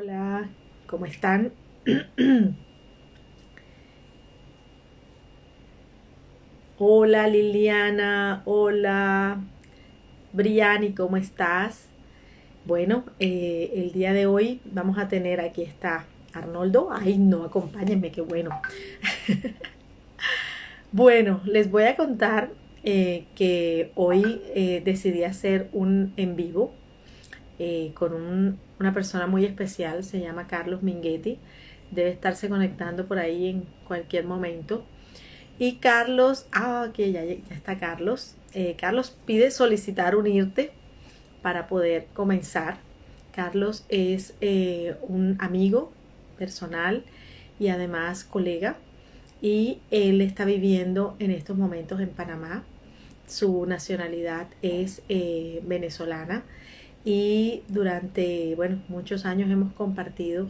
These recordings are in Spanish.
Hola, ¿cómo están? Hola Liliana, hola Briani, ¿cómo estás? Bueno, el día de hoy vamos a tener, aquí está Arnoldo. Ay, no, acompáñenme, qué bueno. Bueno, les voy a contar que hoy decidí hacer un en vivo con una persona muy especial, se llama Carlos Minghetti. Debe estarse conectando por ahí en cualquier momento. Y Carlos, que ya está Carlos. Carlos pide solicitar unirte para poder comenzar. Carlos es un amigo personal y además colega. Y él está viviendo en estos momentos en Panamá. Su nacionalidad es venezolana. Y durante, bueno, muchos años hemos compartido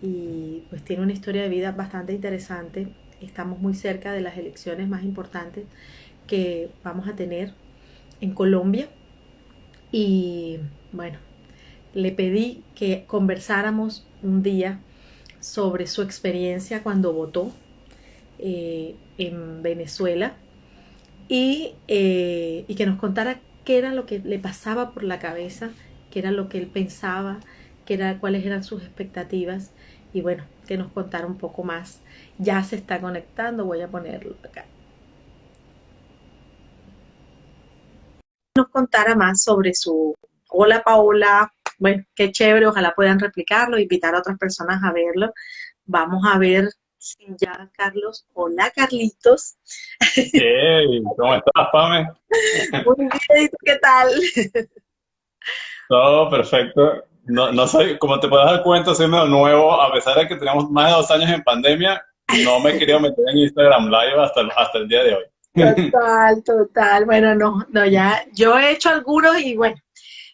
y pues tiene una historia de vida bastante interesante. Estamos muy cerca de las elecciones más importantes que vamos a tener en Colombia y bueno, le pedí que conversáramos un día sobre su experiencia cuando votó en Venezuela y que nos contara qué era lo que le pasaba por la cabeza, qué era lo que él pensaba, cuáles eran sus expectativas y bueno, que nos contara un poco más. Ya se está conectando, voy a ponerlo acá. Nos contara más sobre su... Hola Paola, bueno, qué chévere, ojalá puedan replicarlo, invitar a otras personas a verlo. Vamos a ver si ya Carlos, hola Carlitos. Hey, ¿cómo estás, Pame? Muy bien, ¿y tú qué tal? Todo perfecto. No soy, como te puedes dar cuenta, soy medio nuevo, a pesar de que tenemos más de 2 años en pandemia, no me he querido meter en Instagram Live hasta el día de hoy. Total, total. Bueno, no, no, ya, yo he hecho algunos y bueno,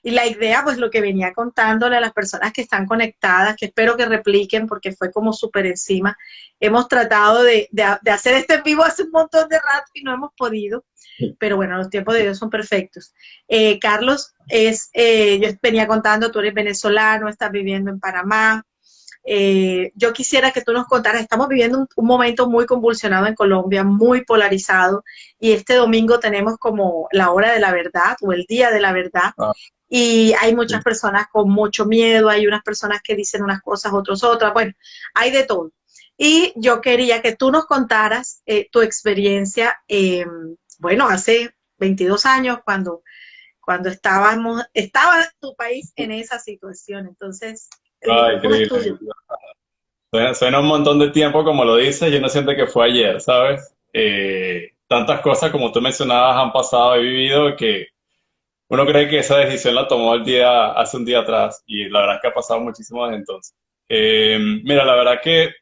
y la idea, pues lo que venía contándole a las personas que están conectadas, que espero que repliquen porque fue como súper encima. Hemos tratado de hacer este en vivo hace un montón de rato y no hemos podido, pero bueno, los tiempos de Dios son perfectos. Carlos, yo venía contando, tú eres venezolano, estás viviendo en Panamá. Yo quisiera que tú nos contaras, estamos viviendo un momento muy convulsionado en Colombia, muy polarizado, y este domingo tenemos como la hora de la verdad o el día de la verdad, Ah, y hay muchas sí. personas con mucho miedo, hay unas personas que dicen unas cosas, otros otras, bueno, hay de todo. Y yo quería que tú nos contaras tu experiencia, bueno, hace 22 años, estaba tu país en esa situación. Entonces, el Ah, micrófono es increíble. tuyo. Suena un montón de tiempo, como lo dices, yo no siento que fue ayer, ¿sabes? Tantas cosas como tú mencionabas han pasado, he vivido, que uno cree que esa decisión la tomó hace un día atrás, y la verdad es que ha pasado muchísimo desde entonces. Mira, la verdad que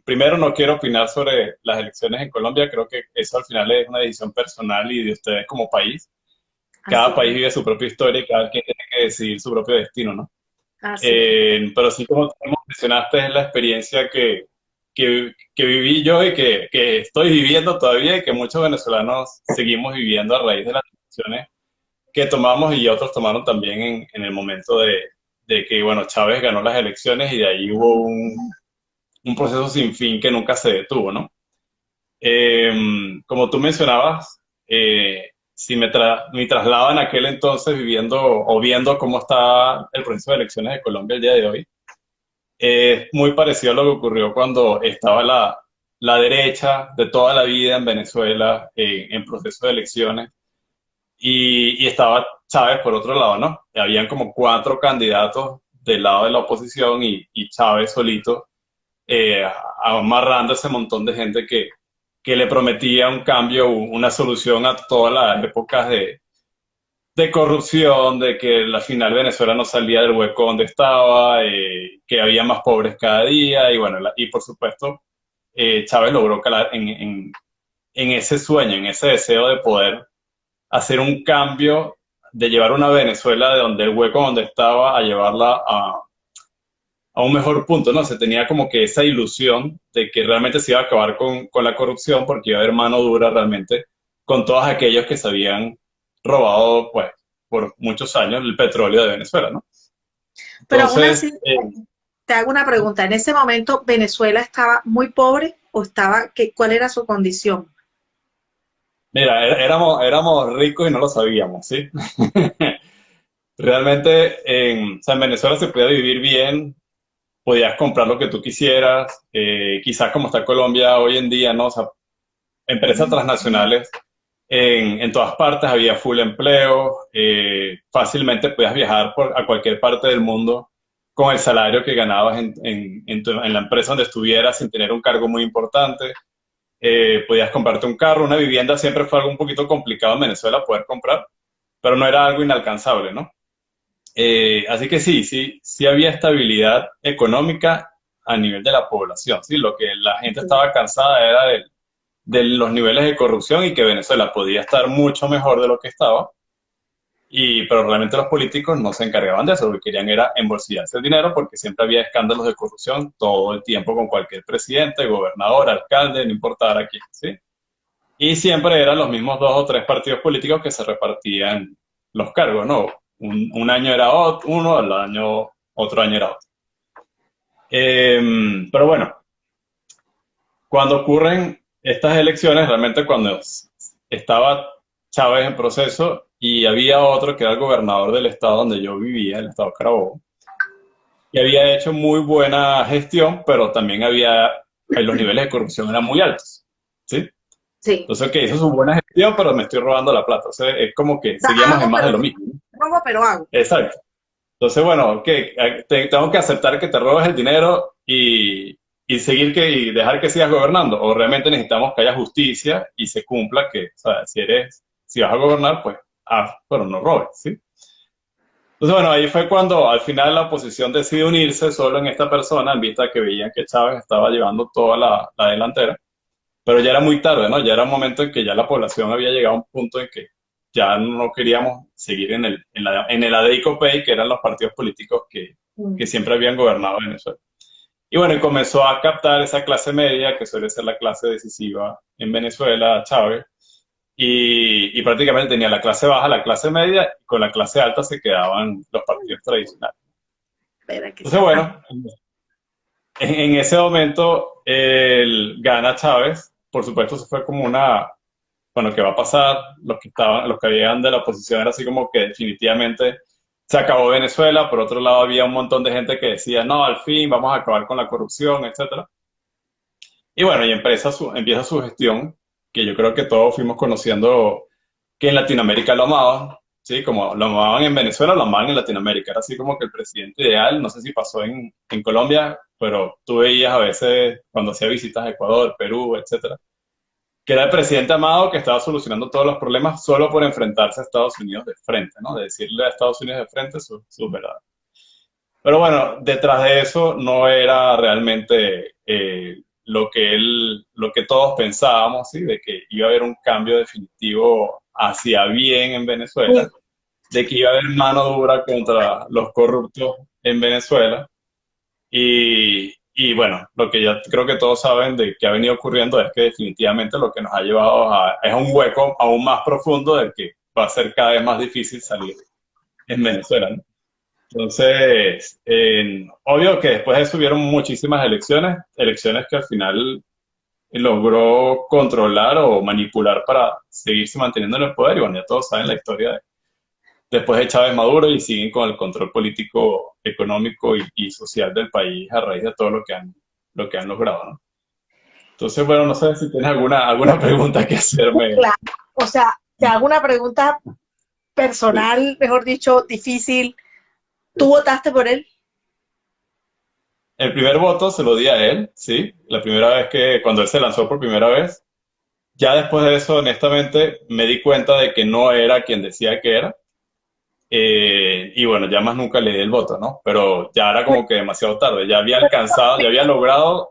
primero no quiero opinar sobre las elecciones en Colombia, creo que eso al final es una decisión personal y de ustedes como país. Así Cada país es, vive su propia historia y cada quien tiene que decidir su propio destino, ¿no? así es. Pero sí, como mencionaste, es la experiencia que viví yo y que estoy viviendo todavía y que muchos venezolanos seguimos viviendo a raíz de las decisiones que tomamos y otros tomaron también en el momento de que, bueno, Chávez ganó las elecciones y de ahí hubo un proceso sin fin que nunca se detuvo, ¿no? Como tú mencionabas, si me traslado en aquel entonces viviendo o viendo cómo está el proceso de elecciones de Colombia el día de hoy, es muy parecido a lo que ocurrió cuando estaba la derecha de toda la vida en Venezuela en proceso de elecciones y estaba Chávez por otro lado, ¿no? Habían como cuatro candidatos del lado de la oposición y Chávez solito amarrando ese montón de gente que le prometía un cambio, una solución a todas las épocas de corrupción, de que al final Venezuela no salía del hueco donde estaba, que había más pobres cada día, y bueno, y por supuesto, Chávez logró calar en ese sueño, en ese deseo de poder hacer un cambio, de llevar una Venezuela de donde el hueco donde estaba a llevarla a un mejor punto, ¿no? Se tenía como que esa ilusión de que realmente se iba a acabar con la corrupción porque iba a haber mano dura realmente con todos aquellos que se habían robado, pues, por muchos años el petróleo de Venezuela, ¿no? Pero aún Entonces, así, te hago una pregunta. ¿En ese momento Venezuela estaba muy pobre o estaba, cuál era su condición? Mira, éramos ricos y no lo sabíamos, ¿sí? Realmente o sea, en Venezuela se podía vivir bien, podías comprar lo que tú quisieras, quizás como está Colombia hoy en día, ¿no? O sea, empresas transnacionales en todas partes, había full empleo, fácilmente podías viajar a cualquier parte del mundo con el salario que ganabas en la empresa donde estuvieras sin tener un cargo muy importante. Podías comprarte un carro, una vivienda, siempre fue algo un poquito complicado en Venezuela poder comprar, pero no era algo inalcanzable, ¿no? Así que sí, sí, sí había estabilidad económica a nivel de la población, ¿sí? Lo que la gente estaba cansada era de los niveles de corrupción y que Venezuela podía estar mucho mejor de lo que estaba, pero realmente los políticos no se encargaban de eso, lo que querían era embolsillarse el dinero porque siempre había escándalos de corrupción todo el tiempo con cualquier presidente, gobernador, alcalde, no importara quién, ¿sí? Y siempre eran los mismos dos o tres partidos políticos que se repartían los cargos, ¿no? Un año era uno, otro año era otro. Pero bueno, cuando ocurren estas elecciones, realmente cuando estaba Chávez en proceso y había otro que era el gobernador del estado donde yo vivía, el estado Carabobo, que había hecho muy buena gestión, pero también los niveles de corrupción eran muy altos, ¿sí? Sí. Entonces, que hizo su buena gestión, pero me estoy robando la plata. O sea, es como que O sea, seguíamos en hago, más de pero lo mismo, ¿no? robo, pero hago. Exacto. Entonces, bueno, tengo que aceptar que te robes el dinero y seguir y dejar que sigas gobernando. O realmente necesitamos que haya justicia y se cumpla que, o sea, si vas a gobernar, pues, pero no robes, ¿sí? Entonces, bueno, ahí fue cuando al final la oposición decide unirse solo en esta persona, en vista que veían que Chávez estaba llevando toda la delantera. Pero ya era muy tarde, ¿no? Ya era un momento en que ya la población había llegado a un punto en que ya no queríamos seguir en el ADICOPEI, que eran los partidos políticos que siempre habían gobernado Venezuela. Y bueno, y comenzó a captar esa clase media, que suele ser la clase decisiva en Venezuela, Chávez, y prácticamente tenía la clase baja, la clase media, y con la clase alta se quedaban los partidos tradicionales. Espera que Entonces, se... Ah, bueno, en ese momento gana Chávez, por supuesto, eso fue como bueno, ¿qué va a pasar? Los que habían de la oposición era así como que definitivamente se acabó Venezuela. Por otro lado, había un montón de gente que decía, no, al fin vamos a acabar con la corrupción, etcétera. Y bueno, y empieza su gestión, que yo creo que todos fuimos conociendo que en Latinoamérica lo amaban, ¿sí? Como lo amaban en Venezuela, lo amaban en Latinoamérica. Era así como que el presidente ideal, no sé si pasó en Colombia, pero tú veías a veces cuando hacía visitas a Ecuador, Perú, etcétera, que era el presidente amado que estaba solucionando todos los problemas solo por enfrentarse a Estados Unidos de frente, ¿no? De decirle a Estados Unidos de frente sus verdades. Pero bueno, detrás de eso no era realmente lo que todos pensábamos, ¿sí? De que iba a haber un cambio definitivo hacia bien en Venezuela, de que iba a haber mano dura contra los corruptos en Venezuela. Y bueno, lo que ya creo que todos saben de que ha venido ocurriendo es que definitivamente lo que nos ha llevado es a un hueco aún más profundo del que va a ser cada vez más difícil salir en Venezuela, ¿no? Entonces, obvio que después de eso hubieron muchísimas elecciones que al final logró controlar o manipular para seguirse manteniendo en el poder. Y bueno, ya todos saben la historia después de Chávez Maduro y siguen con el control político, económico y social del país a raíz de todo lo que han logrado, ¿no? Entonces, bueno, no sé si tienes alguna pregunta que hacerme. claro. O sea, te hago una pregunta personal, mejor dicho, difícil. ¿Tú votaste por él? El primer voto se lo di a él, sí, la primera vez cuando él se lanzó por primera vez. Ya después de eso, honestamente, me di cuenta de que no era quien decía que era. Y bueno, ya más nunca le di el voto, ¿no? Pero ya era como que demasiado tarde. Ya había alcanzado, ya había logrado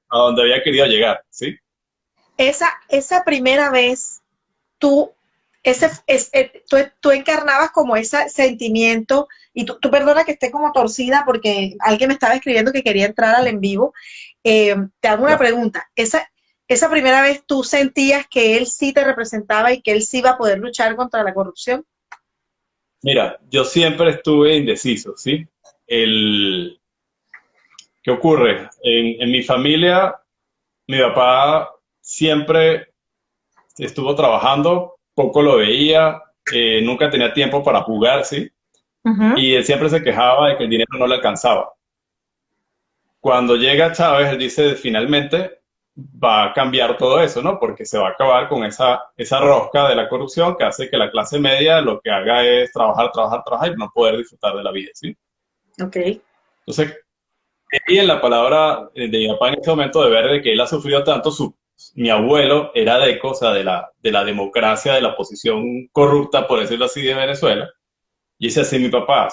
a donde había querido llegar, ¿sí? Esa primera vez, tú, tú encarnabas como ese sentimiento, y tú perdona que esté como torcida porque alguien me estaba escribiendo que quería entrar al en vivo. Te hago una Claro. pregunta. Esa primera vez tú sentías que él sí te representaba y que él sí iba a poder luchar contra la corrupción? Mira, yo siempre estuve indeciso, ¿sí? El, ¿Qué ocurre? En mi familia, mi papá siempre estuvo trabajando, poco lo veía, nunca tenía tiempo para jugar, ¿sí? Ujú. Y él siempre se quejaba de que el dinero no le alcanzaba. Cuando llega Chávez, él dice, finalmente va a cambiar todo eso, ¿no? Porque se va a acabar con esa rosca de la corrupción que hace que la clase media lo que haga es trabajar, trabajar, trabajar y no poder disfrutar de la vida, ¿sí? Ok. Entonces, y en la palabra de mi papá en este momento de ver de que él ha sufrido tanto, mi abuelo era deco, o sea, de la democracia, de la oposición corrupta, por decirlo así, de Venezuela. Y dice así mi papá,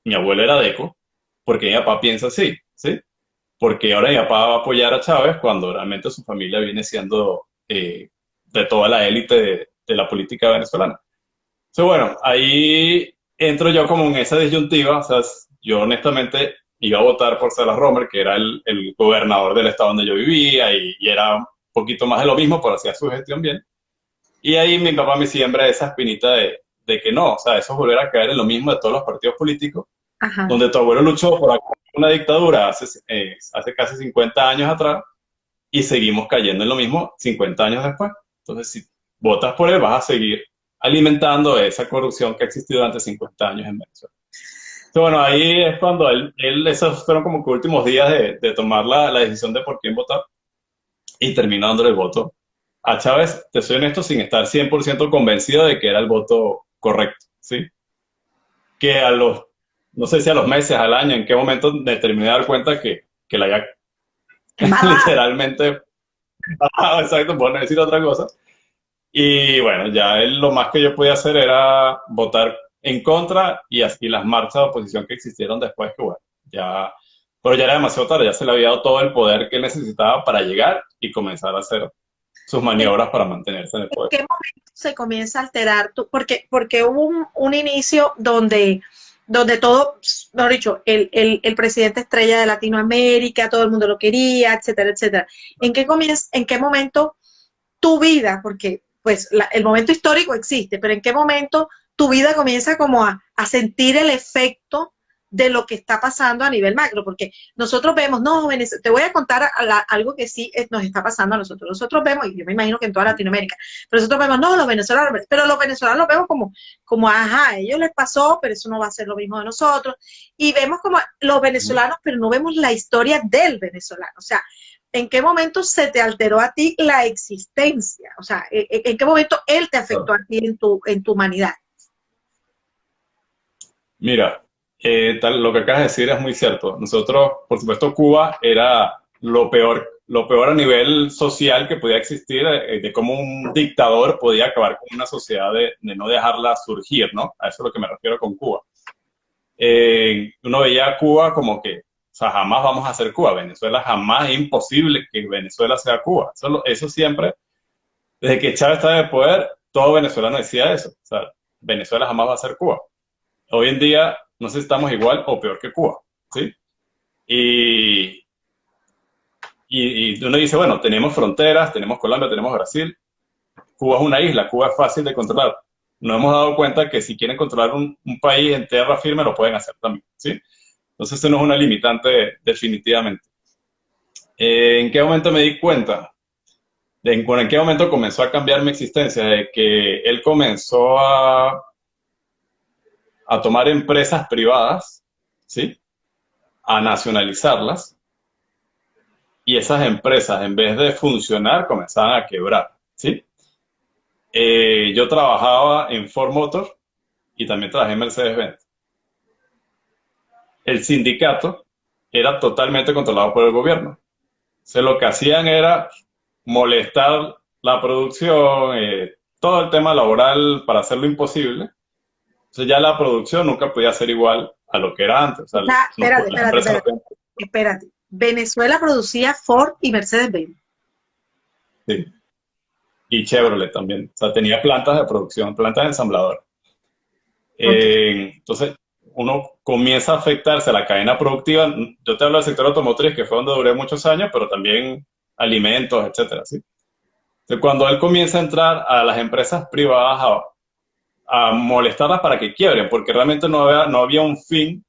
mi abuelo era deco, porque mi papá piensa así, ¿sí? Porque ahora mi papá va a apoyar a Chávez cuando realmente su familia viene siendo de toda la élite de la política venezolana. Entonces, bueno, ahí entro yo como en esa disyuntiva, o sea, yo honestamente iba a votar por Salas Romer, que era el gobernador del estado donde yo vivía y era un poquito más de lo mismo, pero hacía su gestión bien. Y ahí mi papá me siembra esa espinita de que no, o sea, eso es volver a caer en lo mismo de todos los partidos políticos, Ajá. donde tu abuelo luchó por acabar con una dictadura hace casi 50 años atrás y seguimos cayendo en lo mismo 50 años después. Entonces, si votas por él, vas a seguir alimentando esa corrupción que ha existido durante 50 años en Venezuela. Entonces, bueno, ahí es cuando esos fueron como que últimos días de tomar la decisión de por quién votar y terminó dándole el voto a Chávez, te soy honesto, sin estar 100% convencido de que era el voto correcto, ¿sí? Que no sé si a los meses, al año, en qué momento me terminé de dar cuenta que la había Embarrada. literalmente, exacto, por no decir otra cosa. Y bueno, ya lo más que yo podía hacer era votar en contra y así las marchas de oposición que existieron después, que bueno, ya, pero ya era demasiado tarde, ya se le había dado todo el poder que necesitaba para llegar y comenzar a hacer sus ¿En, maniobras para mantenerse en el en poder. qué momento se comienza a alterar tu, porque hubo un inicio donde todo, mejor dicho, el presidente estrella de Latinoamérica, todo el mundo lo quería, etcétera, etcétera. En qué momento tu vida, porque pues el momento histórico existe, pero en qué momento tu vida comienza como a sentir el efecto de lo que está pasando a nivel macro, porque nosotros vemos, no, te voy a contar algo que sí nos está pasando a nosotros. Nosotros vemos, y yo me imagino que en toda Latinoamérica, pero nosotros vemos, no, los venezolanos, pero los venezolanos los vemos como, ajá, a ellos les pasó, pero eso no va a ser lo mismo de nosotros. Y vemos como los venezolanos, pero no vemos la historia del venezolano. O sea, ¿en qué momento se te alteró a ti la existencia? O sea, ¿en qué momento él te afectó Claro. a ti en tu humanidad? Mira, lo que acabas de decir es muy cierto. Nosotros, por supuesto, Cuba era lo peor a nivel social que podía existir, de cómo un dictador podía acabar con una sociedad de no dejarla surgir, ¿no? A eso es lo que me refiero con Cuba. Uno veía a Cuba como que, o sea, jamás vamos a ser Cuba. Venezuela jamás es imposible que Venezuela sea Cuba. Eso siempre, desde que Chávez estaba en el poder, todo venezolano decía eso. O sea, Venezuela jamás va a ser Cuba. Hoy en día, no sé si estamos igual o peor que Cuba, ¿sí? Y, y uno dice, bueno, tenemos fronteras, tenemos Colombia, tenemos Brasil. Cuba es una isla, Cuba es fácil de controlar. Nos hemos dado cuenta que si quieren controlar un país en tierra firme, lo pueden hacer también, ¿sí? Entonces, eso no es una limitante definitivamente. ¿En qué momento me di cuenta? ¿En qué momento comenzó a cambiar mi existencia? De que él comenzó a tomar empresas privadas, ¿sí? A nacionalizarlas, y esas empresas, en vez de funcionar, comenzaban a quebrar, ¿sí? Yo trabajaba en Ford Motor y también trabajé en Mercedes-Benz. El sindicato era totalmente controlado por el gobierno. Entonces, lo que hacían era molestar la producción, todo el tema laboral para hacerlo imposible. Entonces, ya la producción nunca podía ser igual a lo que era antes. O O sea, sea, espérate, las espérate, empresas no espérate, podían. espérate. Venezuela producía Ford y Mercedes-Benz. Sí. Y Chevrolet también. O sea, tenía plantas de producción, plantas de ensamblador. Ok. Entonces, uno comienza a afectarse a la cadena productiva. Yo te hablo del sector automotriz, que fue donde duré muchos años, pero también alimentos, etcétera, ¿sí? Entonces, cuando él comienza a entrar a las empresas privadas a molestarlas para que quiebren, porque realmente no había un fin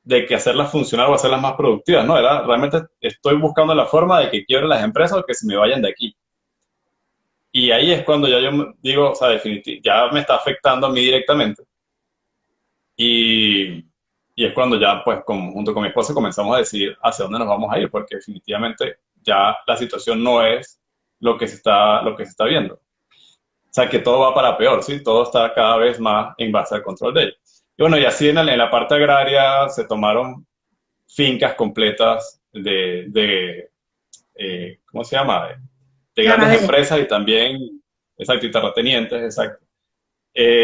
de que hacerlas funcionar o hacerlas más productivas, ¿no? Era realmente estoy buscando la forma de que quiebren las empresas o que se me vayan de aquí. Y ahí es cuando ya yo digo, o sea, definitivamente, ya me está afectando a mí directamente. Y, y es cuando ya, pues, junto con mi esposa comenzamos a decidir hacia dónde nos vamos a ir, porque definitivamente ya la situación no es lo que se está viendo. O sea, que todo va para peor, ¿sí? Todo está cada vez más en base al control de ellos. Y bueno, y así en la parte agraria se tomaron fincas completas ¿cómo se llama? De grandes Ganadero. empresas y también, exacto, y terratenientes, exacto,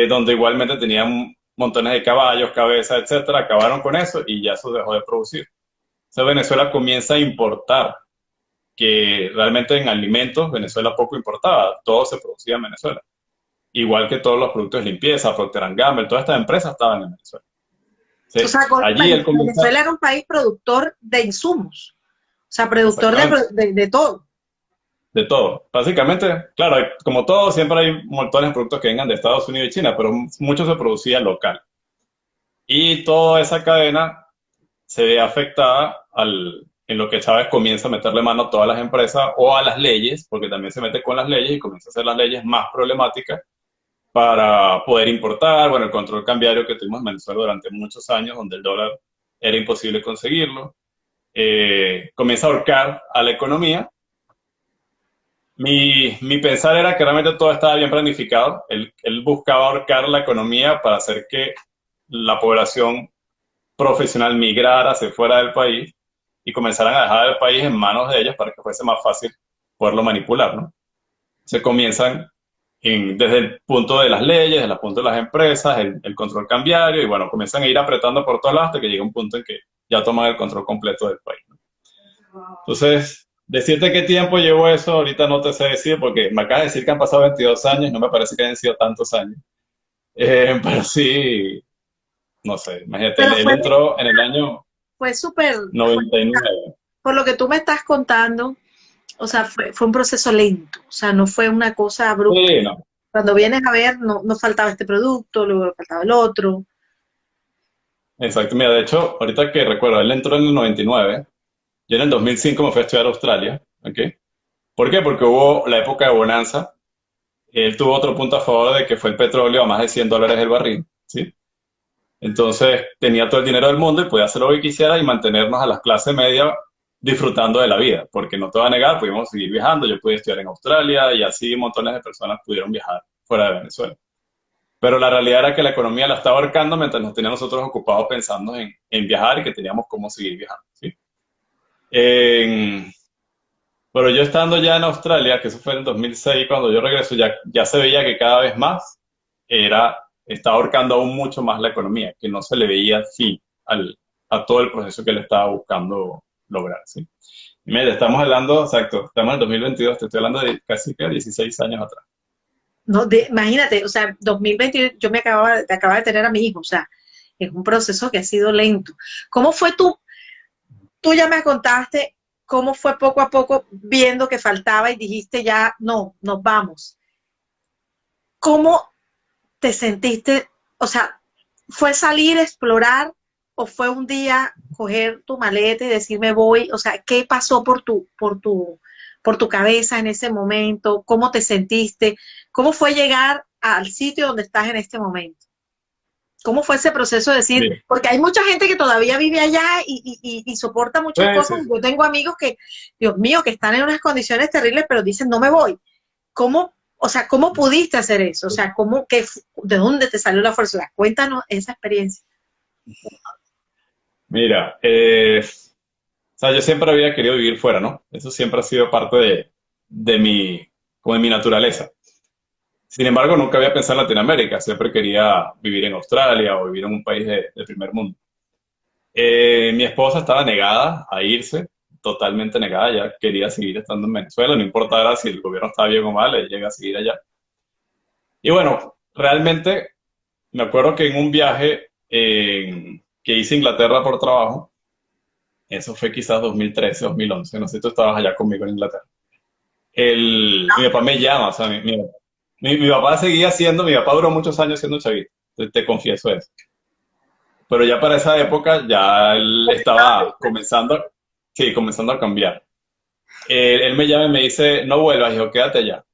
donde igualmente tenían montones de caballos, cabezas, etcétera, acabaron con eso y ya eso dejó de producir. O sea, Venezuela comienza a importar, que realmente en alimentos Venezuela poco importaba, todo se producía en Venezuela. Igual que todos los productos de limpieza, Procter Gamble, todas estas empresas estaban en Venezuela. O Sí, sea, allí él comienza Venezuela era un país productor de insumos, o sea, productor exactamente de todo. de todo. Básicamente, claro, como todo, siempre hay montones de productos que vengan de Estados Unidos y China, pero mucho se producía local. Y toda esa cadena se ve afectada en lo que Chávez comienza a meterle mano a todas las empresas o a las leyes, porque también se mete con las leyes y comienza a hacer las leyes más problemáticas para poder importar, bueno, el control cambiario que tuvimos en Venezuela durante muchos años, donde el dólar era imposible conseguirlo, comienza a ahorcar a la economía. Mi pensar era que realmente todo estaba bien planificado. Él buscaba ahorcar la economía para hacer que la población profesional migrara hacia fuera del país y comenzaran a dejar el país en manos de ellos para que fuese más fácil poderlo manipular, ¿no? Se comienzan desde el punto de las leyes, desde el punto de las empresas, el control cambiario, y bueno, comienzan a ir apretando por todos lados hasta que llega un punto en que ya toman el control completo del país, ¿no? Entonces, decirte qué tiempo llevo eso, ahorita no te sé decir, porque me acabas de decir que han pasado 22 años, no me parece que hayan sido tantos años. Pero sí, no sé, imagínate, Pero él entró en el año fue súper, 99. por lo que tú me estás contando, o sea, fue un proceso lento, o sea, no fue una cosa abrupta. Sí, no, Cuando vienes a ver, no faltaba este producto, luego faltaba el otro. exacto. Mira, de hecho, ahorita que recuerdo, él entró en el 99, yo en el 2005 me fui a estudiar a Australia, ¿ok? ¿Por qué? Porque hubo la época de bonanza. Él tuvo otro punto a favor de que fue el petróleo a más de $100 el barril, ¿sí? Entonces tenía todo el dinero del mundo y podía hacer lo que quisiera y mantenernos a las clases medias disfrutando de la vida, porque no te voy a negar, pudimos seguir viajando, yo pude estudiar en Australia y así montones de personas pudieron viajar fuera de Venezuela. Pero la realidad era que la economía la estaba ahorcando mientras nos teníamos nosotros ocupados pensando en viajar y que teníamos cómo seguir viajando, ¿sí? En- pero yo estando ya en Australia, que eso fue en el 2006, cuando yo regreso, ya se veía que cada vez más estaba ahorcando aún mucho más la economía, que no se le veía fin a todo el proceso que él estaba buscando lograr, ¿sí? Y mira, estamos hablando, exacto, estamos en el 2022, te estoy hablando de casi que 16 años atrás. No, imagínate, o sea, 2020 yo acababa de tener a mi hijo, o sea, es un proceso que ha sido lento. ¿Cómo fue tú ya me contaste cómo fue poco a poco viendo que faltaba y dijiste ya, no, nos vamos? ¿Cómo te sentiste? O sea, ¿fue salir a explorar o fue un día coger tu maleta y decir me voy? O sea, ¿qué pasó por tu cabeza en ese momento? ¿Cómo te sentiste? ¿Cómo fue llegar al sitio donde estás en este momento? ¿Cómo fue ese proceso de decir? Bien. Porque hay mucha gente que todavía vive allá y soporta Sí, muchas cosas. sí, sí. Yo tengo amigos que, Dios mío, que están en unas condiciones terribles, pero dicen no me voy. ¿Cómo, o sea, cómo pudiste hacer eso? O sea, de dónde te salió la fuerza? Cuéntanos esa experiencia. Mira, o sea, yo siempre había querido vivir fuera, ¿no? Eso siempre ha sido parte de mi, como de mi naturaleza. Sin embargo, nunca había pensado en Latinoamérica, siempre quería vivir en Australia o vivir en un país de primer mundo. Mi esposa estaba negada a irse, totalmente negada, ya quería seguir estando en Venezuela, no importara si el gobierno estaba bien o mal, ella llega a seguir allá. Y bueno, realmente me acuerdo que en un viaje que hice a Inglaterra por trabajo, eso fue quizás 2013, 2011, no sé si tú estabas allá conmigo en Inglaterra. Mi papá me llama, o sea, mi papá seguía siendo, mi papá duró muchos años siendo chavito, te confieso eso. pero ya para esa época ya él estaba comenzando, sí, comenzando a cambiar. Él me llama y me dice, no vuelvas, hijo, quédate allá.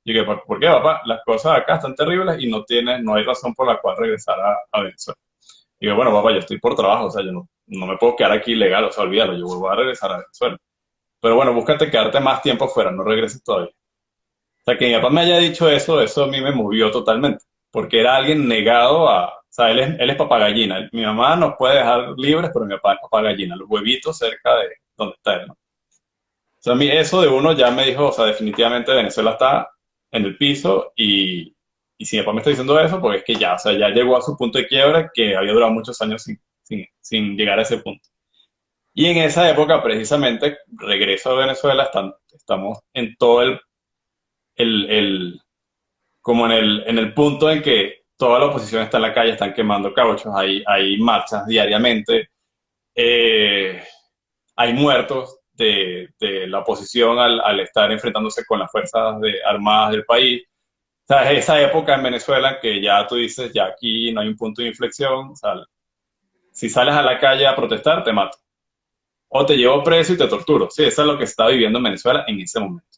Y yo, ¿por qué, papá? Las cosas acá están terribles y no hay razón por la cual regresar a Venezuela. Y yo, bueno, papá, yo estoy por trabajo, o sea, yo no me puedo quedar aquí ilegal, o sea, olvídalo, yo voy a regresar a Venezuela. Pero bueno, búscate quedarte más tiempo fuera, no regreses todavía. O sea, que mi papá me haya dicho eso a mí me movió totalmente, porque era alguien negado o sea, él es papá gallina. Mi mamá nos puede dejar libres, pero mi papá es papá gallina, los huevitos cerca de donde está él, ¿no? O sea, a mí eso de uno ya me dijo, o sea, definitivamente Venezuela está en el piso y si mi papá me está diciendo eso, pues es que ya, o sea, ya llegó a su punto de quiebra que había durado muchos años sin llegar a ese punto. Y en esa época, precisamente, regreso a Venezuela, estamos en todo el como en el punto en que toda la oposición está en la calle, están quemando cauchos, hay marchas diariamente, eh, hay muertos de la oposición al estar enfrentándose con las fuerzas armadas del país. O sea, es esa época en Venezuela que ya tú dices, ya aquí no hay un punto de inflexión, o sea, si sales a la calle a protestar, te mato. O te llevo preso y te torturo. Sí, eso es lo que se está viviendo en Venezuela en ese momento.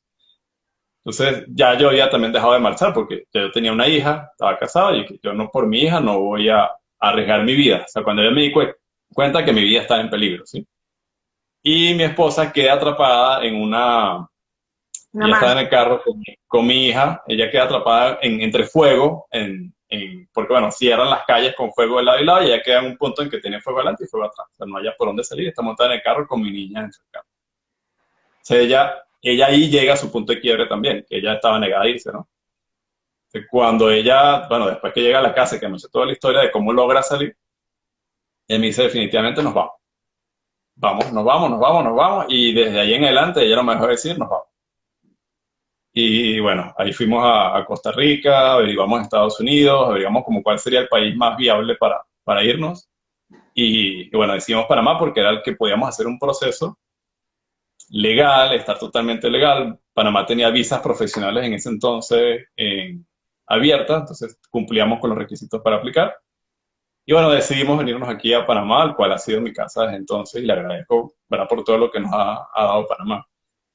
Entonces ya yo había también dejado de marchar porque yo tenía una hija, estaba casado y que yo no por mi hija no voy a arriesgar mi vida. O sea, cuando yo me di cuenta que mi vida estaba en peligro, ¿sí? Y mi esposa queda atrapada Una ella estaba en marcha. el carro con mi hija, ella queda atrapada entre fuego, porque bueno, cierran las calles con fuego de lado y lado y ella queda en un punto en que tiene fuego adelante y fuego atrás. O sea, no haya por dónde salir, está montada en el carro con mi niña en su carro. O sea, ella ahí llega a su punto de quiebre también, que ella estaba negada a irse, ¿no? Cuando ella, bueno, después que llega a la casa, que me sé toda la historia de cómo logra salir, ella me dice definitivamente nos vamos. Vamos, nos vamos, nos vamos, nos vamos. Y desde ahí en adelante ella no me dejó decir nos vamos. Y bueno, ahí fuimos a Costa Rica, averiguamos Estados Unidos, averiguamos como cuál sería el país más viable para irnos. Y bueno, decidimos Panamá porque era el que podíamos hacer un proceso legal, estar totalmente legal. Panamá tenía visas profesionales en ese entonces abiertas, entonces cumplíamos con los requisitos para aplicar. Y bueno, decidimos venirnos aquí a Panamá, al cual ha sido mi casa desde entonces, y le agradezco, ¿verdad?, por todo lo que nos ha dado Panamá.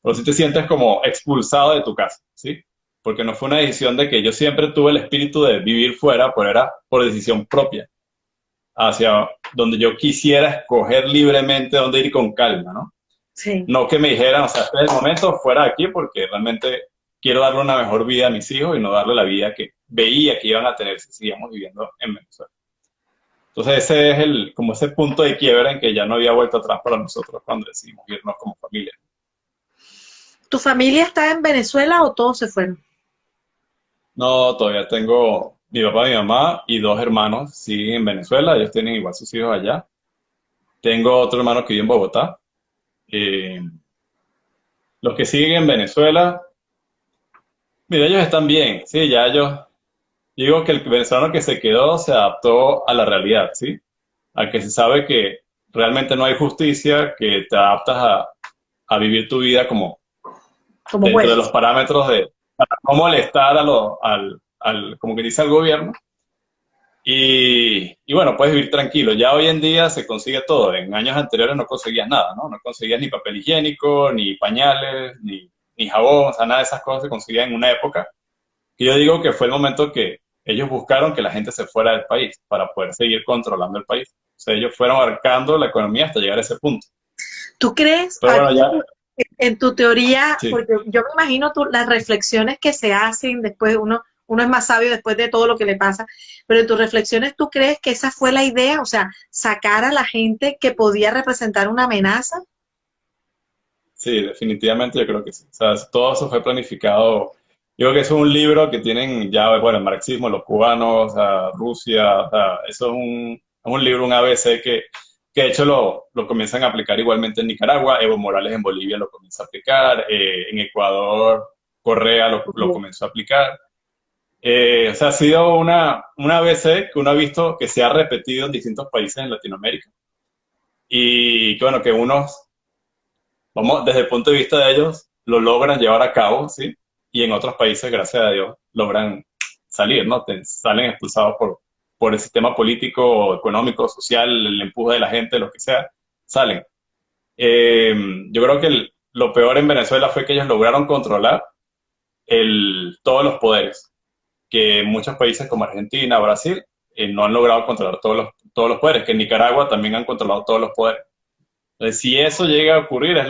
Pero si te sientes como expulsado de tu casa, ¿sí? Porque no fue una decisión de que yo siempre tuve el espíritu de vivir fuera, pero era por decisión propia, hacia donde yo quisiera escoger libremente dónde ir con calma, ¿no? Sí. No que me dijeran, o sea, este es el momento, fuera de aquí, porque realmente quiero darle una mejor vida a mis hijos y no darle la vida que veía que iban a tener si seguíamos viviendo en Venezuela. Entonces ese es como ese punto de quiebra en que ya no había vuelta atrás para nosotros cuando decidimos irnos como familia. ¿Tu familia está en Venezuela o todos se fueron? No, todavía tengo mi papá, mi mamá y dos hermanos, siguen en Venezuela, ellos tienen igual sus hijos allá. Tengo otro hermano que vive en Bogotá. Eh, los que siguen en Venezuela, mira, ellos están bien, sí, ya ellos, digo que el venezolano que se quedó se adaptó a la realidad, ¿sí? A que se sabe que realmente no hay justicia, que te adaptas a vivir tu vida como Como dentro de los puedes. parámetros de para no molestar como que dice al gobierno. Y bueno, puedes vivir tranquilo. Ya hoy en día se consigue todo. En años anteriores no conseguías nada, ¿no? No conseguías ni papel higiénico, ni pañales, ni jabón, o sea, nada de esas cosas se conseguían en una época que yo digo que fue el momento que ellos buscaron que la gente se fuera del país para poder seguir controlando el país. O sea, ellos fueron marcando la economía hasta llegar a ese punto. ¿Tú crees, Pero a bueno, ti, ya, en tu teoría, sí, porque yo me imagino las reflexiones que se hacen después, uno es más sabio después de todo lo que le pasa, pero en tus reflexiones, ¿tú crees que esa fue la idea? O sea, sacar a la gente que podía representar una amenaza. sí, definitivamente yo creo que sí. O sea, todo eso fue planificado. Yo creo que eso es un libro que tienen ya, bueno, el marxismo, los cubanos, o sea, Rusia, o sea, eso es un libro, un ABC que de hecho lo comienzan a aplicar igualmente en Nicaragua, Evo Morales en Bolivia lo comienza a aplicar, en Ecuador, Correa lo comenzó a aplicar. O sea, ha sido una ABC que uno ha visto que se ha repetido en distintos países en Latinoamérica y que, bueno, que unos vamos, desde el punto de vista de ellos, lo logran llevar a cabo, ¿sí? Y en otros países, gracias a Dios, logran salir, ¿no? Salen expulsados por el sistema político, económico, social, el empuje de la gente, lo que sea, salen. Yo creo que lo peor en Venezuela fue que ellos lograron controlar todos los poderes, que muchos países como Argentina, Brasil, no han logrado controlar todos los poderes, que en Nicaragua también han controlado todos los poderes. Entonces, si eso llega a ocurrir, es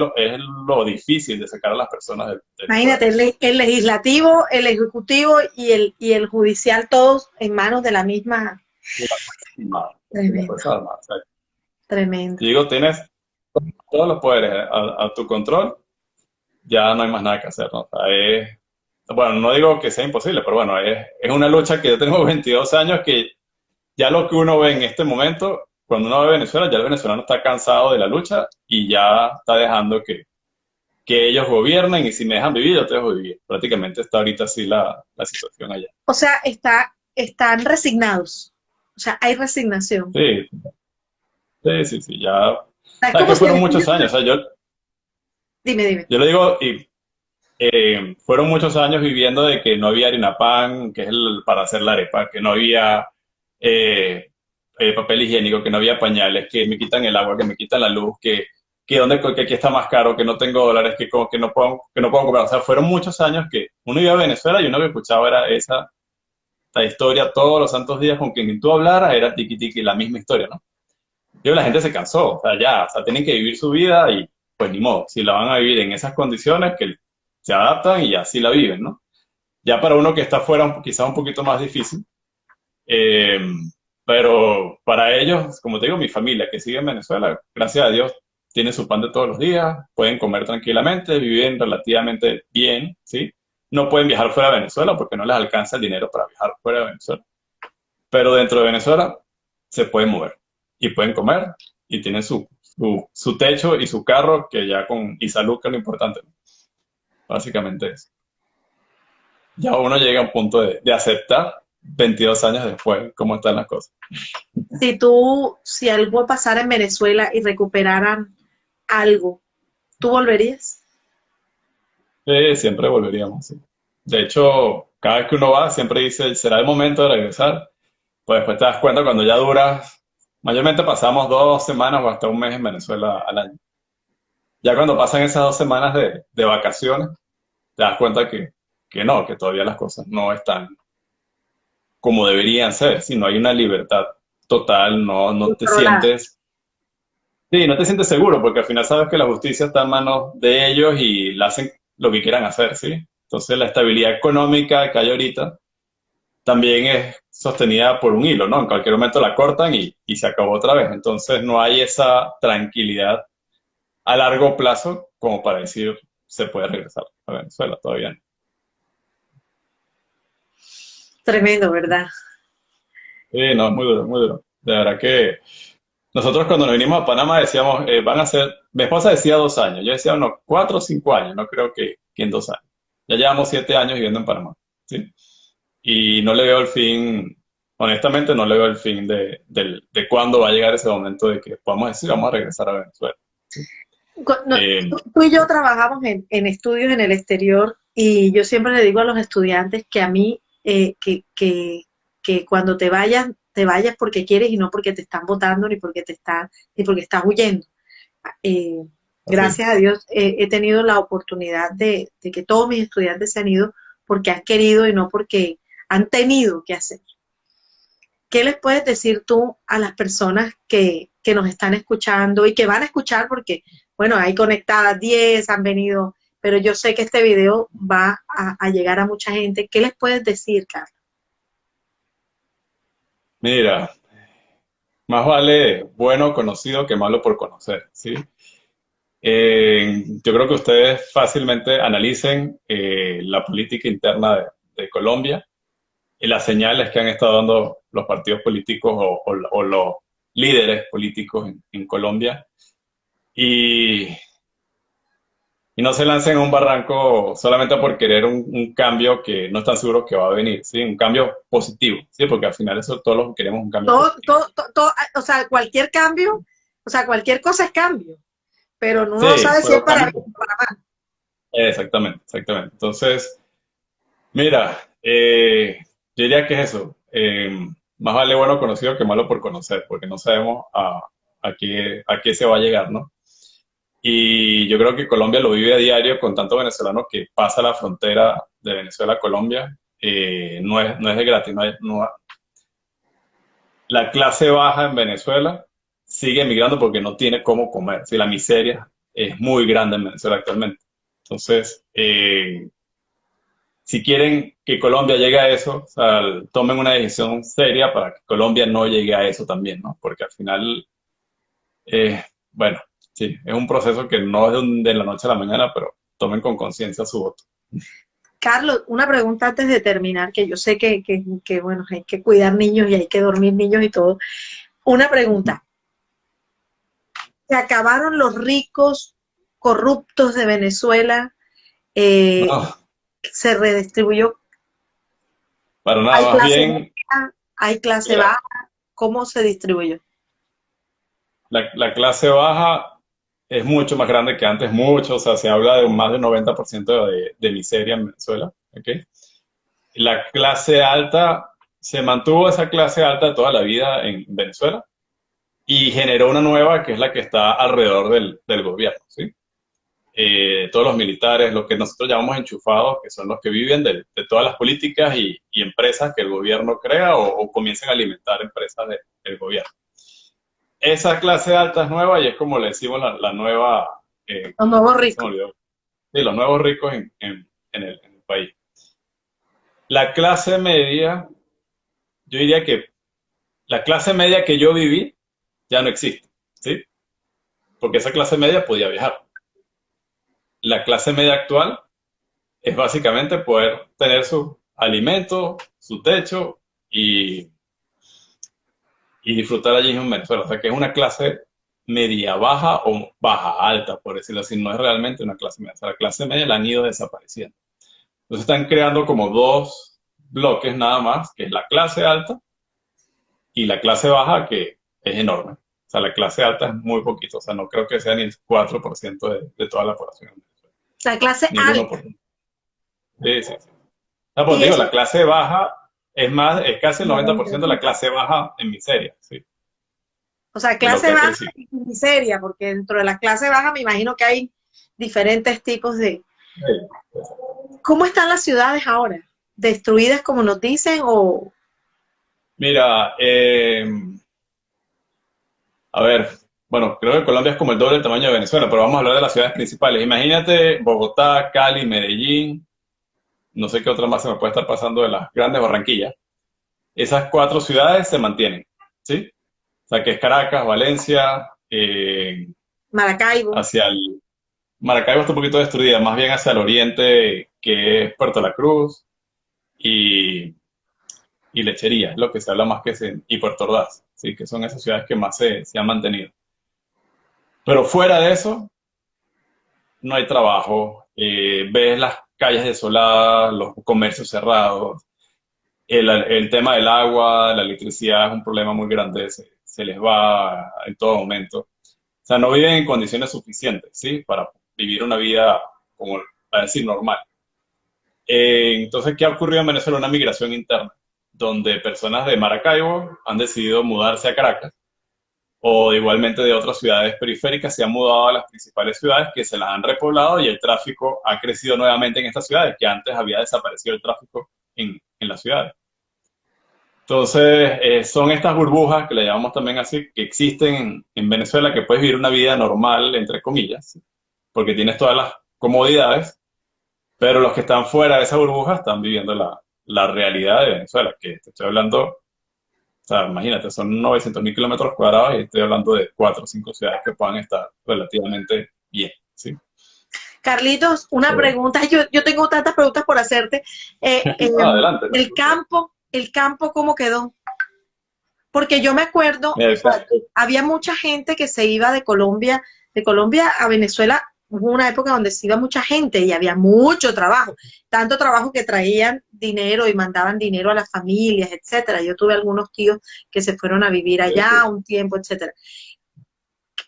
lo difícil de sacar a las personas del poder. Imagínate, el legislativo, el ejecutivo y el judicial, todos en manos de la misma. Tremendo, O sea, tremendo. si digo, tienes todos los poderes a tu control, ya no hay más nada que hacer, ¿no? O sea, bueno, no digo que sea imposible, pero bueno, es una lucha que yo tengo 22 años que ya lo que uno ve en este momento, cuando uno ve Venezuela, ya el venezolano está cansado de la lucha y ya está dejando que ellos gobiernen y si me dejan vivir, yo te dejo vivir. Prácticamente está ahorita así la situación allá. O sea, están resignados. O sea, hay resignación. Sí, sí, sí, sí, ya. O sea, es Sabes como que si fueron el muchos espíritu. años, o sea, Dime, dime. yo le digo, y fueron muchos años viviendo de que no había harina pan, que es para hacer la arepa, que no había eh, papel higiénico, que no había pañales, que me quitan el agua, que me quitan la luz, que aquí está más caro, que no tengo dólares, que no puedo comprar. O sea, fueron muchos años que uno iba a Venezuela y uno que escuchaba era esta historia todos los santos días con quien tú hablaras, era tiki tiki, la misma historia, ¿no? Y la gente se cansó, o sea, ya, o sea, tienen que vivir su vida y pues ni modo, si la van a vivir en esas condiciones, que se adaptan y así la viven, ¿no? Ya para uno que está afuera quizás un poquito más difícil, eh, pero para ellos, como te digo, mi familia que sigue en Venezuela, gracias a Dios, tiene su pan de todos los días, pueden comer tranquilamente, viven relativamente bien, ¿sí? No pueden viajar fuera de Venezuela porque no les alcanza el dinero para viajar fuera de Venezuela, pero dentro de Venezuela se pueden mover y pueden comer y tienen su techo y su carro que ya y salud, que es lo importante, ¿no? Básicamente eso. Ya uno llega a un punto de aceptar 22 años después cómo están las cosas. Si algo pasara en Venezuela y recuperaran algo, ¿tú volverías? Siempre volveríamos, sí. De hecho, cada vez que uno va, siempre dice, será el momento de regresar. Pues después te das cuenta cuando ya duras, mayormente pasamos 2 semanas o hasta un mes en Venezuela al año. Ya cuando pasan esas 2 semanas de vacaciones, te das cuenta que no, que todavía las cosas no están como deberían ser, si no hay una libertad total, no te Controlada. sientes, sí, no te sientes seguro, porque al final sabes que la justicia está en manos de ellos y la hacen lo que quieran hacer, ¿sí? Entonces la estabilidad económica que hay ahorita también es sostenida por un hilo, ¿no? En cualquier momento la cortan y se acabó otra vez. Entonces no hay esa tranquilidad a largo plazo como para decir se puede regresar a Venezuela todavía. No. Tremendo, ¿verdad? Sí, no, es muy duro, muy duro. De verdad que nosotros cuando nos vinimos a Panamá decíamos, van a ser, mi esposa decía 2 años, yo decía unos 4 o 5 años, no creo que en 2 años. Ya llevamos 7 años viviendo en Panamá, ¿sí? Y no le veo el fin, honestamente no le veo el fin de cuándo va a llegar ese momento de que podamos decir, vamos a regresar a Venezuela, ¿sí? Tú y yo trabajamos en estudios en el exterior y yo siempre le digo a los estudiantes que a mí, que cuando te vayas porque quieres y no porque te están votando ni porque estás huyendo. Eh, Así. Gracias a Dios he tenido la oportunidad de que todos mis estudiantes se han ido porque han querido y no porque han tenido que hacer. ¿Qué les puedes decir tú a las personas que nos están escuchando y que van a escuchar? Porque, bueno, hay conectadas 10, han venido, pero yo sé que este video va a llegar a mucha gente. ¿Qué les puedes decir, Carlos? Mira, más vale bueno conocido que malo por conocer, ¿sí? Yo creo que ustedes fácilmente analicen la política interna de Colombia y las señales que han estado dando los partidos políticos o los líderes políticos en Colombia y, y no se lancen a un barranco solamente por querer un cambio que no están seguros que va a venir, ¿sí? Un cambio positivo, ¿sí? Porque al final eso todos lo que queremos es un cambio positivo. O sea, cualquier cambio, o sea, cualquier cosa es cambio, pero uno no Sí, sabe si es pero para cambio. bien o para mal. Exactamente, exactamente. Entonces, mira, yo diría que es eso. más vale bueno conocido que malo por conocer, porque no sabemos a qué se va a llegar, ¿no? Y yo creo que Colombia lo vive a diario con tanto venezolano que pasa la frontera de Venezuela a Colombia. No es de gratis. La clase baja en Venezuela sigue emigrando porque no tiene cómo comer. Si la miseria es muy grande en Venezuela actualmente. Entonces, si quieren que Colombia llegue a eso, o sea, tomen una decisión seria para que Colombia no llegue a eso también, ¿no? Porque al final, bueno, sí, es un proceso que no es de la noche a la mañana, pero tomen con conciencia su voto. Carlos, una pregunta antes de terminar, que yo sé que, bueno, hay que cuidar niños y hay que dormir niños y todo. Una pregunta, ¿se acabaron los ricos corruptos de Venezuela? Eh, No, ¿Se redistribuyó? para ¿Hay nada, más clase bien, media? ¿Hay clase mira, baja? ¿Cómo se distribuyó? la clase baja es mucho más grande que antes, mucho, o sea, se habla de más del 90% de miseria en Venezuela, ¿ok? La clase alta, se mantuvo esa clase alta toda la vida en Venezuela y generó una nueva que es la que está alrededor del gobierno, ¿sí? Todos los militares, los que nosotros llamamos enchufados, que son los que viven de todas las políticas y empresas que el gobierno crea o comienzan a alimentar empresas del gobierno. Esa clase alta es nueva y es como le decimos la nueva, Los nuevos ya se me ricos. olvidó, sí, los nuevos ricos en el país. La clase media, yo diría que la clase media que yo viví ya no existe, ¿sí? Porque esa clase media podía viajar. La clase media actual es básicamente poder tener su alimento, su techo y, y disfrutar allí en Venezuela. O sea que es una clase media baja o baja alta, por decirlo así. No es realmente una clase media. O sea, la clase media la han ido desapareciendo. Entonces están creando como dos bloques nada más, que es la clase alta y la clase baja, que es enorme. O sea, la clase alta es muy poquito. O sea, no creo que sea ni el 4% de toda la población en Venezuela, La clase ni el alta. 1%. Sí, sí, sí. No, pues Y digo, eso, la clase baja es más, es casi el 90% de la clase baja en miseria, sí, o sea, de lo clase que ha baja crecido. y miseria, porque dentro de la clase baja me imagino que hay diferentes tipos de... Sí. ¿Cómo están las ciudades ahora? ¿Destruidas como nos dicen o Mira, a ver, bueno, creo que Colombia es como el doble del tamaño de Venezuela, pero vamos a hablar de las ciudades principales. Imagínate Bogotá, Cali, Medellín, no sé qué otra más se me puede estar pasando de las grandes Barranquillas. Esas cuatro ciudades se mantienen, ¿sí? O sea, que es Caracas, Valencia, Maracaibo? hacia el Maracaibo está un poquito destruida, más bien hacia el oriente, que es Puerto La Cruz y, y Lechería, es lo que se habla más y Puerto Ordaz, ¿sí? Que son esas ciudades que más se han mantenido. Pero fuera de eso, no hay trabajo, ves las calles desoladas, los comercios cerrados, el tema del agua, la electricidad es un problema muy grande, se les va en todo momento. O sea, no viven en condiciones suficientes, ¿sí? Para vivir una vida, como para decir, normal. Entonces, ¿qué ha ocurrido en Venezuela? Una migración interna, donde personas de Maracaibo han decidido mudarse a Caracas, o igualmente de otras ciudades periféricas se han mudado a las principales ciudades que se las han repoblado y el tráfico ha crecido nuevamente en estas ciudades, que antes había desaparecido el tráfico en las ciudades. Entonces, son estas burbujas, que le llamamos también así, que existen en Venezuela, que puedes vivir una vida normal, entre comillas, ¿sí? Porque tienes todas las comodidades, pero los que están fuera de esa burbuja están viviendo la realidad de Venezuela, que te estoy hablando, o sea, imagínate, son 900.000 kilómetros cuadrados y estoy hablando de cuatro o cinco ciudades que puedan estar relativamente bien, ¿sí? Carlitos, una Eh, pregunta, yo tengo tantas preguntas por hacerte. adelante, no te preocupes. El campo, ¿cómo quedó? Porque yo me acuerdo, o Mira, sea, había mucha gente que se iba de Colombia a Venezuela, hubo una época donde se iba mucha gente y había mucho trabajo, tanto trabajo que traían dinero y mandaban dinero a las familias, etcétera. Yo tuve algunos tíos que se fueron a vivir allá un tiempo, etcétera.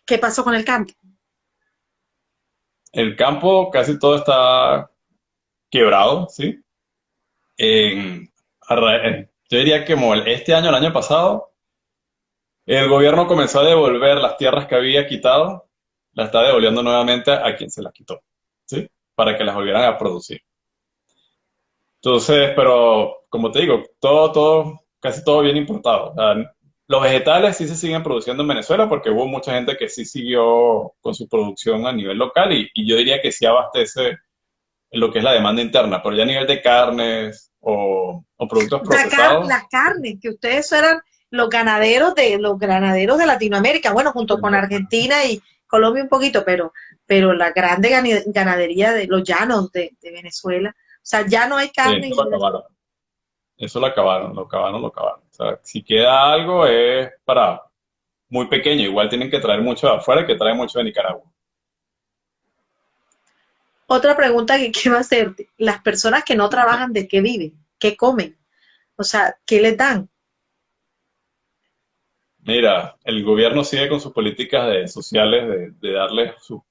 ¿Qué pasó con el campo? el campo casi todo está quebrado, ¿sí? En, Yo diría que como este año, el año pasado, el gobierno comenzó a devolver las tierras que había quitado, las está devolviendo nuevamente a quien se las quitó, ¿sí? Para que las volvieran a producir. Entonces, pero como te digo, casi todo bien importado. O sea, los vegetales sí se siguen produciendo en Venezuela porque hubo mucha gente que sí siguió con su producción a nivel local y yo diría que sí abastece lo que es la demanda interna, pero ya a nivel de carnes o productos procesados, Las carnes, que ustedes eran los ganaderos de Latinoamérica, bueno, junto con Argentina y Colombia un poquito, pero la grande ganadería de los llanos de Venezuela. O sea, ya no hay carne eso lo y acabaron. Eso lo acabaron. O sea, si queda algo es para muy pequeño, igual tienen que traer mucho de afuera que trae mucho de Nicaragua. otra pregunta que quiero hacerte, las personas que no trabajan, ¿de qué viven? ¿Qué comen? O sea, ¿qué les dan? Mira, el gobierno sigue con sus políticas sociales de darles sus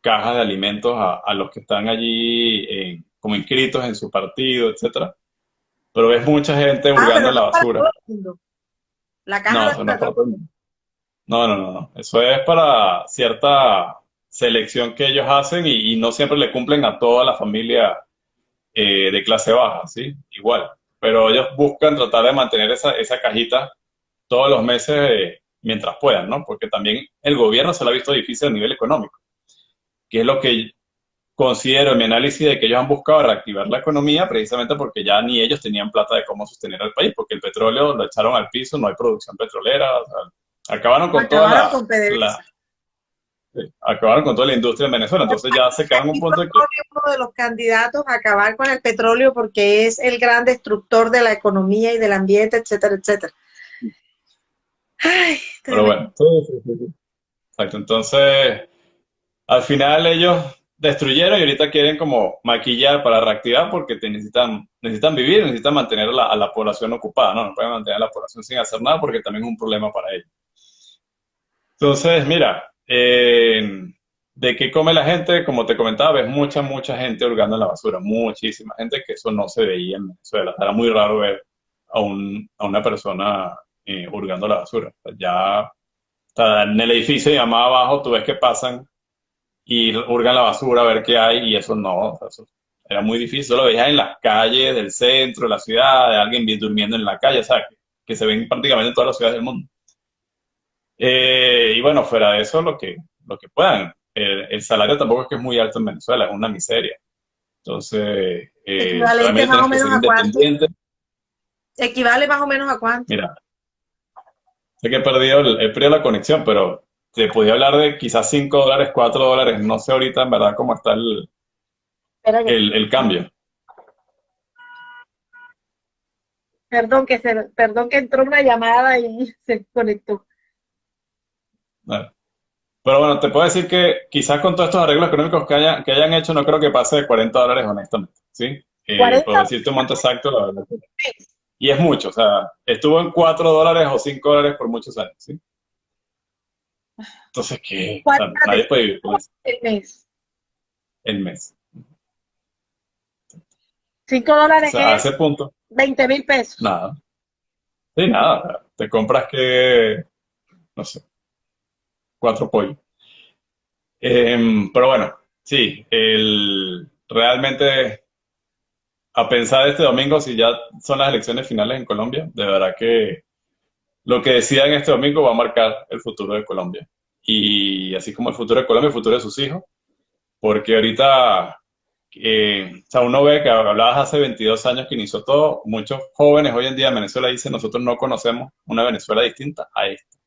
cajas de alimentos a los que están allí como inscritos en su partido, etcétera. Pero ves mucha gente Ah, hurgando pero en no la es para todo basura. el mundo. La caja No, no es eso no para es para todo. todo el mundo. No, no, no, no. Eso es para cierta selección que ellos hacen y no siempre le cumplen a toda la familia de clase baja, ¿sí? Igual. Pero ellos buscan tratar de mantener esa cajita todos los meses mientras puedan, ¿no? Porque también el gobierno se lo ha visto difícil a nivel económico, que es lo que considero en mi análisis de que ellos han buscado reactivar la economía precisamente porque ya ni ellos tenían plata de cómo sostener al país, porque el petróleo lo echaron al piso, no hay producción petrolera, o sea, acabaron con toda Acabaron con PDVSA. acabaron con toda la industria en Venezuela, entonces ya se quedan en un Aquí punto de que, propone uno de los candidatos a acabar con el petróleo porque es el gran destructor de la economía y del ambiente, etcétera, etcétera. Ay, pero tremendo. bueno, sí, sí, sí, sí. Exacto, entonces al final ellos destruyeron y ahorita quieren como maquillar para reactivar porque necesitan vivir, necesitan mantener a la población ocupada, ¿no? No pueden mantener a la población sin hacer nada porque también es un problema para ellos. Entonces, mira, ¿de qué come la gente? Como te comentaba, ves mucha gente hurgando en la basura, muchísima gente que eso no se veía en Venezuela. Era muy raro ver a una persona hurgando la basura. O sea, ya, o sea, en el edificio y más abajo tú ves que pasan y hurgan la basura a ver qué hay y eso no, o sea, eso era muy difícil. Solo lo veías en las calles del centro de la ciudad, de alguien bien durmiendo en la calle, o sea, que se ven prácticamente en todas las ciudades del mundo. Y bueno, fuera de eso, lo que puedan. El salario tampoco es que es muy alto en Venezuela, es una miseria. Entonces, Equivalente realmente más o tienes que ser menos a cuánto. independiente. Equivale más o menos a cuánto. Mira, sé que he perdido la conexión, pero te podía hablar de quizás $5, $4. No sé ahorita en verdad cómo está Espera que, el cambio. perdón que entró una llamada y se conectó. ¿No? Pero bueno, te puedo decir que quizás con todos estos arreglos económicos que hayan hecho, no creo que pase de $40, honestamente, ¿sí? Por 40 decirte un monto exacto, la verdad. Y es mucho, o sea, estuvo en $4 o $5 por muchos años, ¿sí? Entonces, ¿qué? O sea, nadie puede vivir con eso el mes. el mes. O $5 sea, a es ese punto, 20.000 pesos. nada. Sí, nada. Te compras que, no sé, 4 pollos. Pero bueno, sí, realmente a pensar este domingo, si ya son las elecciones finales en Colombia, de verdad que lo que decidan este domingo va a marcar el futuro de Colombia. Y así como el futuro de Colombia, el futuro de sus hijos, porque ahorita, o sea, uno ve que hablabas hace 22 años que inició todo, muchos jóvenes hoy en día en Venezuela dicen, nosotros no conocemos una Venezuela distinta a esta,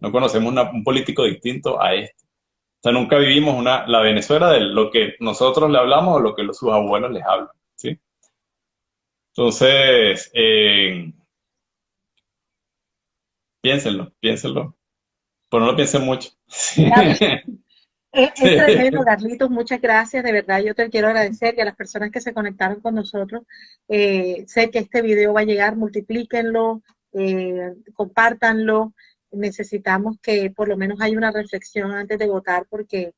no conocemos un político distinto a este. O sea, nunca vivimos la Venezuela de lo que nosotros le hablamos o lo que sus abuelos les hablan, ¿sí? Entonces, piénsenlo, piénsenlo, pero no lo piensen mucho. Es tremendo, Carlitos, muchas gracias, de verdad yo te quiero agradecer y a las personas que se conectaron con nosotros. Sé que este video va a llegar, multiplíquenlo, compártanlo. Necesitamos que por lo menos haya una reflexión antes de votar porque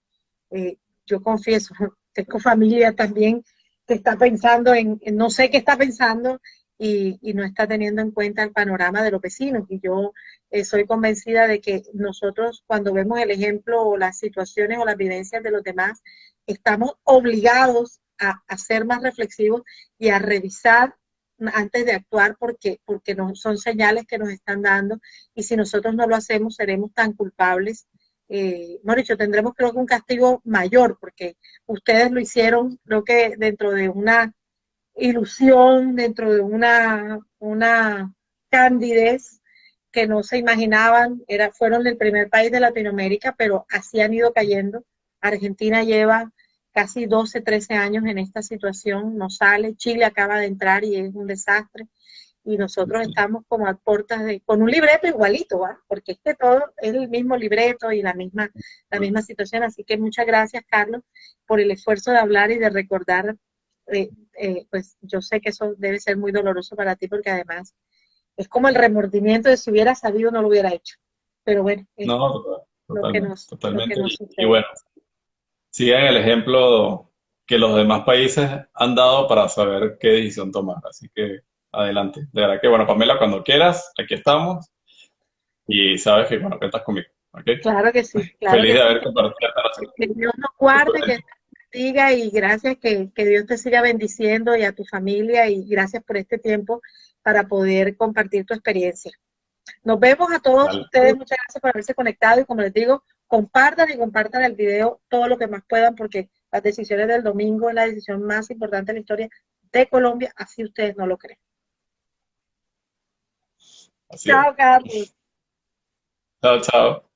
eh, yo confieso, tengo familia también que está pensando no sé qué está pensando y no está teniendo en cuenta el panorama de los vecinos. Y yo soy convencida de que nosotros cuando vemos el ejemplo o las situaciones o las vivencias de los demás, estamos obligados a ser más reflexivos y a revisar antes de actuar porque no, son señales que nos están dando y si nosotros no lo hacemos seremos tan culpables. Bueno, dicho, tendremos creo que un castigo mayor porque ustedes lo hicieron creo que dentro de una ilusión, dentro de una candidez que no se imaginaban, fueron el primer país de Latinoamérica, pero así han ido cayendo. Argentina lleva casi 12, 13 años en esta situación, no sale, Chile acaba de entrar y es un desastre, y nosotros estamos como a puertas con un libreto igualito, ¿va? Porque es que todo es el mismo libreto y la misma situación, así que muchas gracias, Carlos, por el esfuerzo de hablar y de recordar, pues yo sé que eso debe ser muy doloroso para ti, porque además es como el remordimiento de si hubiera sabido no lo hubiera hecho, pero bueno, es No, totalmente, lo que totalmente. nos Y sucede. bueno, sigan el ejemplo que los demás países han dado para saber qué decisión tomar. Así que adelante. De verdad que, bueno, Pamela, cuando quieras, aquí estamos y sabes que, bueno, cuentas conmigo. ¿Ok? Claro Feliz que de sí, haber compartido esta noche. que Dios nos guarde, que Dios te bendiga y gracias que Dios te siga bendiciendo y a tu familia y gracias por este tiempo para poder compartir tu experiencia. Nos vemos a todos Dale. ustedes, muchas gracias por haberse conectado y como les digo, compartan y compartan el video todo lo que más puedan porque las decisiones del domingo es la decisión más importante de la historia de Colombia, así ustedes no lo creen. Así es. Chao, Carlos. Chao, chao.